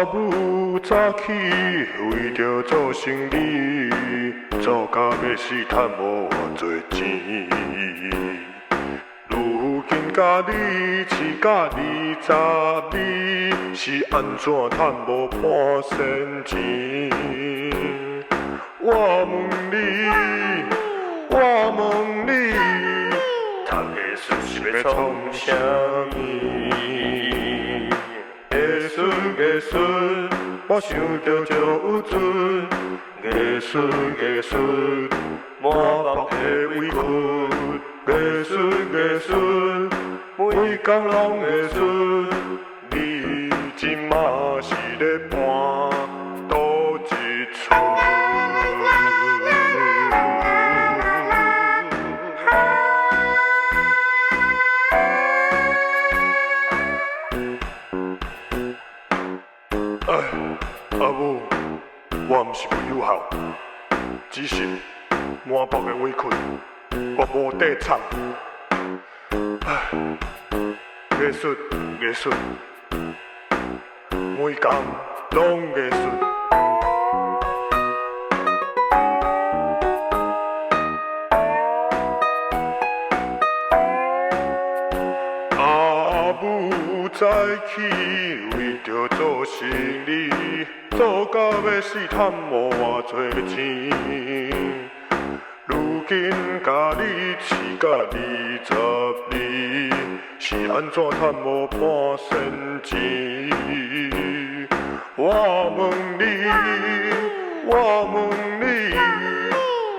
母早起为着做生理，做到要死赚无偌多钱。如今甲你饲甲22，是安怎赚无半仙钱？我问你，我问你，读艺术是要创啥物？艺术，我想着就有准。艺术，满腹的委屈。艺术，每工拢艺术。你即马是咧搬倒一厝？阿母，我毋是不友好，只是满腹的委屈，我无底藏。艺术，每工拢艺术。阿母早起为着做生理，做到要死赚无偌多钱。如今甲你饲甲22，是安怎赚无半仙钱？我问你，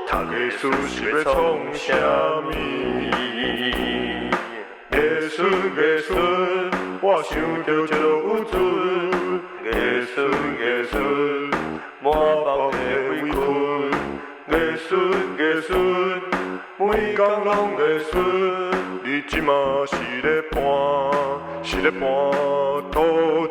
读艺术是要创啥物？艺术，我想着就有准。艺术，满腹的委屈。艺术，每工拢艺术。你即马是咧搬倒一